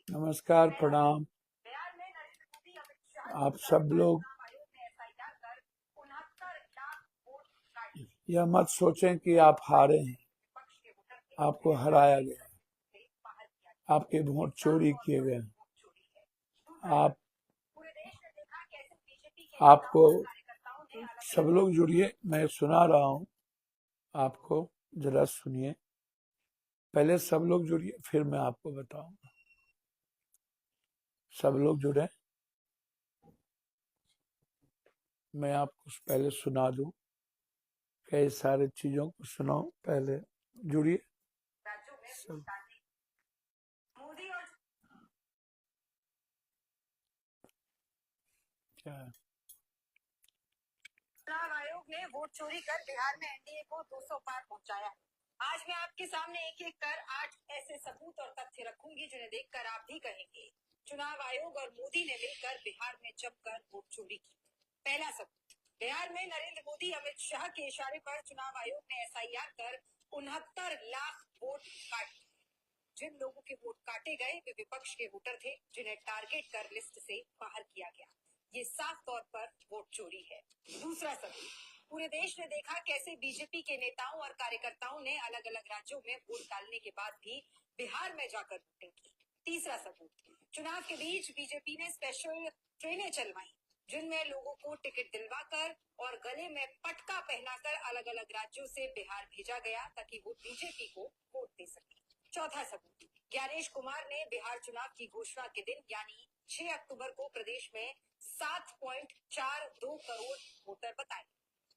नमस्कार, प्रणाम। आप सब लोग यह मत सोचें कि आप हारे हैं। आपको हराया गया है, आपके वोट चोरी किए गए हैं। आप आपको सब लोग जुड़िए, मैं सुना रहा हूँ आपको, जरा सुनिए। पहले सब लोग जुड़िए, फिर मैं आपको बताऊंगा। सब लोग जुड़े, मैं आपको पहले सुना दूं। कई सारे चीजों को सुनाओ, पहले जुड़िए सब। क्या है? चुनाव आयोग ने वोट चोरी कर बिहार में एनडीए को 200 पार पहुंचाया है। आज मैं आपके सामने एक एक कर 8 ऐसे सबूत और तथ्य रखूंगी जिन्हें देखकर आप भी कहेंगे चुनाव आयोग और मोदी ने मिलकर बिहार में जमकर वोट चोरी की। पहला सबूत, बिहार में नरेंद्र मोदी अमित शाह के इशारे पर चुनाव आयोग ने एसआईआर कर 69 लाख वोट काट दिए। जिन लोगों के वोट काटे गए वे विपक्ष के वोटर थे जिन्हें टारगेट कर लिस्ट से बाहर किया गया। ये साफ तौर पर वोट चोरी है। दूसरा सबूत, पूरे देश ने देखा कैसे बीजेपी के नेताओं और कार्यकर्ताओं ने अलग अलग राज्यों में वोट डालने के बाद भी बिहार में जाकर वोटिंग की। तीसरा सबूत, चुनाव के बीच बीजेपी ने स्पेशल ट्रेनें चलवाई जिनमें लोगों को टिकट दिलवाकर और गले में पटका पहनाकर अलग अलग राज्यों से बिहार भेजा गया ताकि वो बीजेपी को वोट दे सके। चौथा सबूत, ज्ञानेश कुमार ने बिहार चुनाव की घोषणा के दिन यानी 6 अक्टूबर को प्रदेश में 7.42 करोड़ वोटर बताए।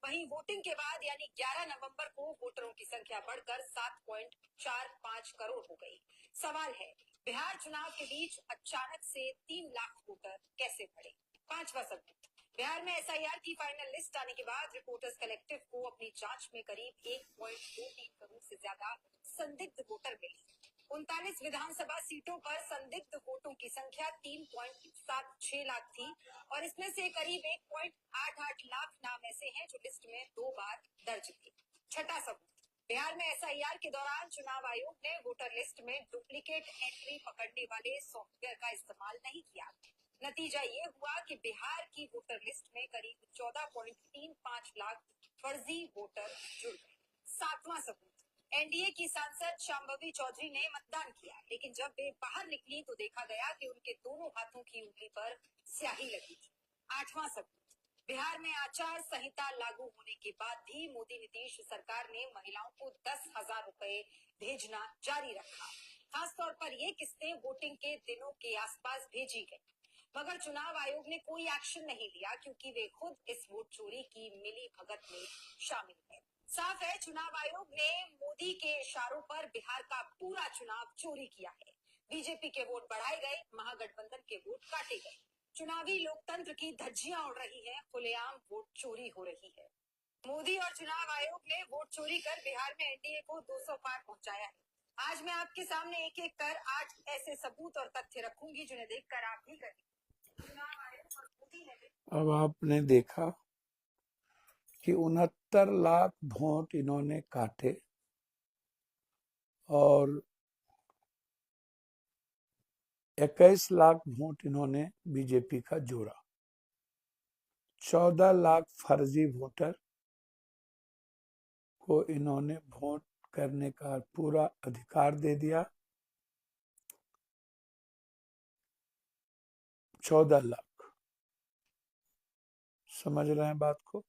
वहीं वोटिंग के बाद यानी 11 नवंबर को वोटरों की संख्या बढ़कर 7.45 करोड़ हो गई। सवाल है, बिहार चुनाव के बीच अचानक से 3 लाख वोटर कैसे बढ़े? पांचवा सबूत, बिहार में एसआईआर की फाइनल लिस्ट आने के बाद रिपोर्टर्स कलेक्टिव को अपनी जांच में करीब 1.23 करोड़ से ज्यादा संदिग्ध वोटर मिले। 39 विधानसभा सीटों पर संदिग्ध वोटों की संख्या 3.76 लाख थी और इसमें से करीब 1.88 लाख नाम ऐसे हैं जो लिस्ट में 2 बार दर्ज थे। छठा सबूत, बिहार में एसआईआर के दौरान चुनाव आयोग ने वोटर लिस्ट में डुप्लीकेट एंट्री पकड़ने वाले सॉफ्टवेयर का इस्तेमाल नहीं किया। नतीजा ये हुआ कि बिहार की वोटर लिस्ट में करीब 14.35 लाख फर्जी वोटर जुड़ गए। सातवां सबूत, एनडीए की सांसद शांभवी चौधरी ने मतदान किया लेकिन जब वे बाहर निकली तो देखा गया कि उनके दोनों हाथों की उंगली पर स्याही लगी थी। आठवां सबूत, बिहार में आचार संहिता लागू होने के बाद भी मोदी नीतीश सरकार ने महिलाओं को 10,000 रुपए भेजना जारी रखा। खासतौर पर ये किस्तें वोटिंग के दिनों के आसपास भेजी गई, मगर चुनाव आयोग ने कोई एक्शन नहीं लिया क्योंकि वे खुद इस वोट चोरी की मिली भगत में शामिल है। साफ है, चुनाव आयोग ने मोदी के इशारों पर बिहार का पूरा चुनाव चोरी किया है। बीजेपी के वोट बढ़ाए गए, महागठबंधन के वोट काटे गए। चुनावी लोकतंत्र की धज्जियां उड़ रही हैं, खुलेआम वोट चोरी हो रही है। मोदी और चुनाव आयोग ने वोट चोरी कर बिहार में एनडीए को 200 पार पहुंचाया है। आज मैं आपके सामने एक एक कर 8 ऐसे सबूत और तथ्य रखूंगी जिन्हें देखकर आप भी करेंगे चुनाव आयोग और मोदी ने। अब आपने देखा कि 69 लाख वोट इन्होंने काटे और 21 लाख वोट इन्होंने बीजेपी का जोड़ा। 14 लाख फर्जी वोटर को इन्होंने वोट करने का पूरा अधिकार दे दिया। 14 लाख, समझ रहे हैं बात को?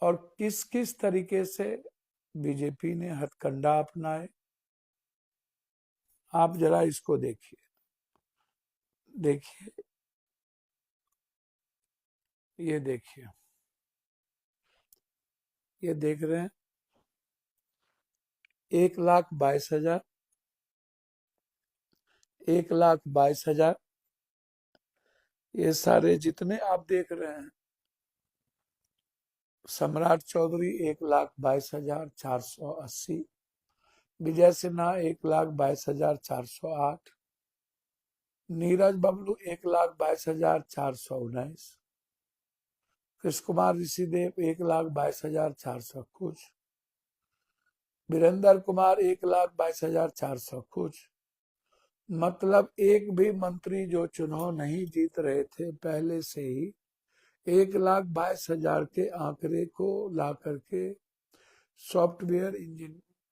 और किस किस तरीके से बीजेपी ने हथकंडा अपनाए, आप जरा इसको देखिए। देखिए, ये देखिए, ये देख रहे हैं 1,22,000, 1,22,000, ये सारे जितने आप देख रहे हैं। सम्राट चौधरी 1,22,480, विजय सिन्हा 1,22,408, नीरज बबलू 1,22,419, कृष्ण कुमार ऋषिदेव 1,22,400 कुछ, वीरेंद्र कुमार 1,22,400 खुश। मतलब एक भी मंत्री जो चुनाव नहीं जीत रहे थे पहले से ही 1,22,000 के आंकड़े को ला करके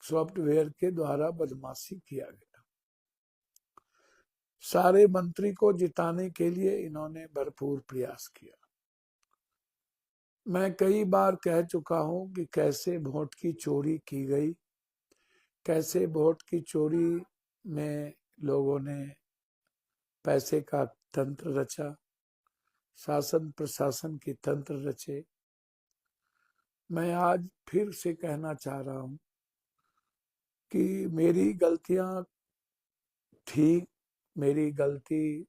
सॉफ्टवेयर के द्वारा बदमाशी किया गया। सारे मंत्री को जिताने के लिए इन्होंने भरपूर प्रयास किया। मैं कई बार कह चुका हूं कि कैसे वोट की चोरी की गई, कैसे वोट की चोरी में लोगों ने पैसे का तंत्र रचा, शासन प्रशासन की तंत्र रचे। मैं आज फिर से कहना चाह रहा हूं कि मेरी गलतियां थी, मेरी गलती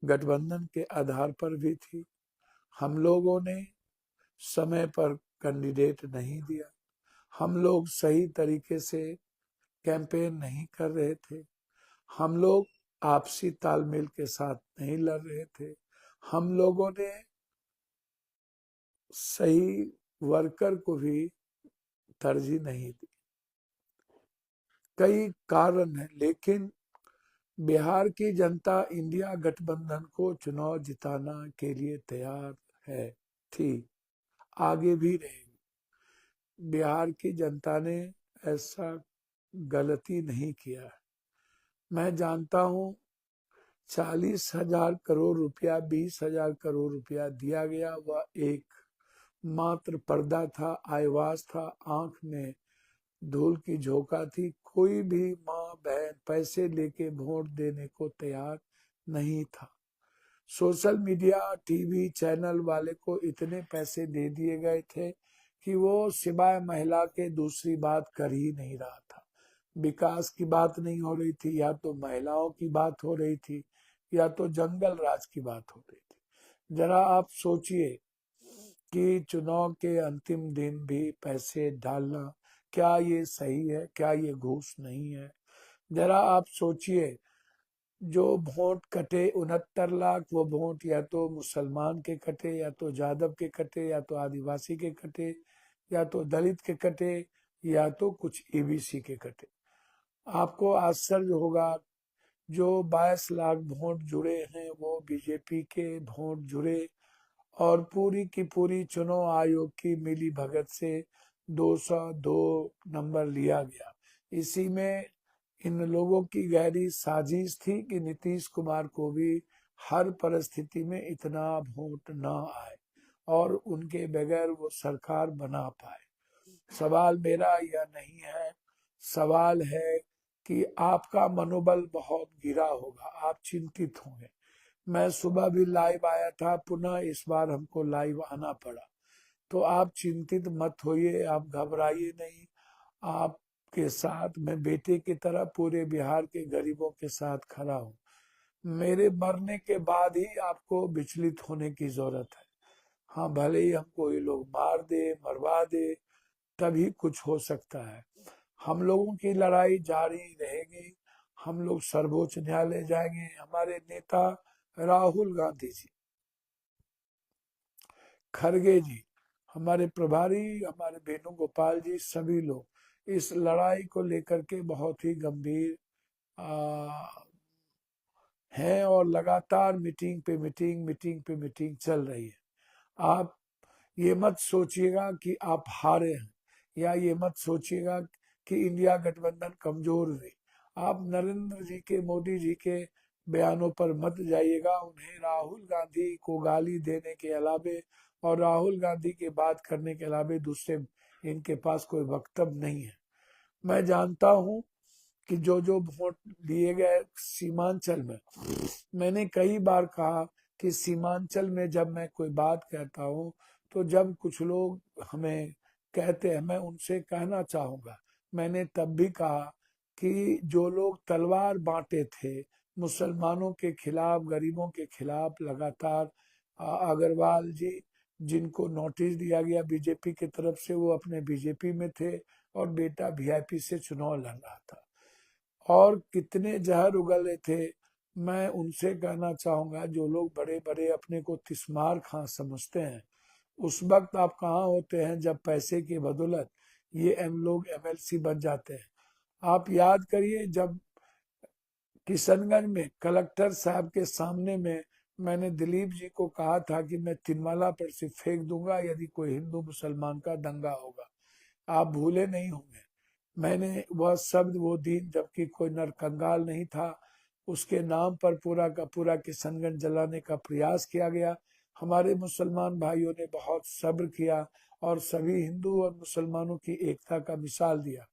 गठबंधन के आधार पर भी थी। हम लोगों ने समय पर कैंडिडेट नहीं दिया, हम लोग सही तरीके से कैंपेन नहीं कर रहे थे, हम लोग आपसी तालमेल के साथ नहीं लड़ रहे थे, हम लोगों ने सही वर्कर को भी तरजीह नहीं दी। कई कारण हैं, लेकिन बिहार की जनता इंडिया गठबंधन को चुनाव जिताना के लिए तैयार है, थी, आगे भी रहेगी। बिहार की जनता ने ऐसा गलती नहीं किया है। मैं जानता हूं 40,000 करोड़ रुपया, 20,000 करोड़ रुपया दिया गया, वह एक मात्र पर्दा था, आईवाज था, आंख में धूल की झोंका थी। कोई भी माँ बहन पैसे लेके वोट देने को तैयार नहीं था। सोशल मीडिया टीवी चैनल वाले को इतने पैसे दे दिए गए थे कि वो सिवाय महिला के दूसरी बात कर ही नहीं रहा था। विकास की बात नहीं हो रही थी, या तो महिलाओं की बात हो रही थी, या तो जंगल राज की बात हो रही थी। जरा आप सोचिए कि चुनाव के अंतिम दिन भी पैसे डालना, क्या ये सही है? क्या ये घूस नहीं है? जरा आप सोचिए, जो वोट कटे 69 लाख, वो वोट या तो मुसलमान के कटे, या तो जादव के कटे, या तो आदिवासी के कटे, या तो दलित के कटे, या तो कुछ एबीसी के कटे। आपको आश्चर्य होगा, जो 22 लाख वोट जुड़े हैं वो बीजेपी के वोट जुड़े, और पूरी की पूरी चुनाव आयोग की मिली भगत से 202 नंबर लिया गया। इसी में इन लोगों की गहरी साजिश थी कि नीतीश कुमार को भी हर परिस्थिति में इतना वोट न आए और उनके बगैर वो सरकार बना पाए। सवाल मेरा यह नहीं है, सवाल है कि आपका मनोबल बहुत गिरा होगा, आप चिंतित होंगे। मैं सुबह भी लाइव आया था, पुनः इस बार हमको लाइव आना पड़ा। तो आप चिंतित मत होइए, आप घबराइए नहीं। आपके साथ मैं बेटे की तरह पूरे बिहार के गरीबों के साथ खड़ा हूँ। मेरे मरने के बाद ही आपको विचलित होने की जरूरत है। हाँ, भले ही हमको ये लोग मार दे, मरवा दे, तभी कुछ हो सकता है। हम लोगों की लड़ाई जारी रहेगी। हम लोग सर्वोच्च न्यायालय जाएंगे। हमारे नेता राहुल गांधी जी, खड़गे जी, हमारे प्रभारी, हमारे वेणुगोपाल जी, सभी लोग इस लड़ाई को लेकर के बहुत ही गंभीर हैं, और लगातार मीटिंग पे मीटिंग चल रही है। आप ये मत सोचिएगा कि आप हारे हैं, या ये मत सोचिएगा कि इंडिया गठबंधन कमजोर हुई। आप नरेंद्र जी के, मोदी जी के बयानों पर मत जाइएगा। उन्हें राहुल गांधी को गाली देने के अलावे और राहुल गांधी की बात करने के अलावे दूसरे इनके पास कोई वक्तव्य नहीं है। मैं जानता हूं कि जो जो वोट दिए गए सीमांचल में, मैंने कई बार कहा कि सीमांचल में जब मैं कोई बात कहता हूं, तो जब कुछ लोग हमें कहते हैं, मैं उनसे कहना चाहूंगा, मैंने तब भी कहा कि जो लोग तलवार बांटे थे मुसलमानों के खिलाफ, गरीबों के खिलाफ, लगातार अग्रवाल जी, जिनको नोटिस दिया गया बीजेपी की तरफ से, वो अपने बीजेपी में थे और बेटा वीआईपी से चुनाव लड़ रहा था, और कितने जहर उगले थे। मैं उनसे कहना चाहूंगा, जो लोग बड़े बड़े अपने को तिस्मार खां समझते हैं, उस वक्त आप कहाँ होते हैं जब पैसे की बदौलत ये लोग एमएलसी बन जाते हैं। आप याद करिए, जब किशनगंज में कलेक्टर साहब के सामने में मैंने दिलीप जी को कहा था कि मैं तिनवाला पर से फेंक दूंगा यदि कोई हिंदू मुसलमान का दंगा होगा, आप भूले नहीं होंगे। मैंने वह शब्द वो दिन, जबकि कोई नरकंगाल नहीं था, उसके नाम पर पूरा का पूरा किशनगंज जलाने का प्रयास किया गया। हमारे मुसलमान भाइयों ने बहुत सब्र किया और सभी हिंदू और मुसलमानों की एकता का मिसाल दिया।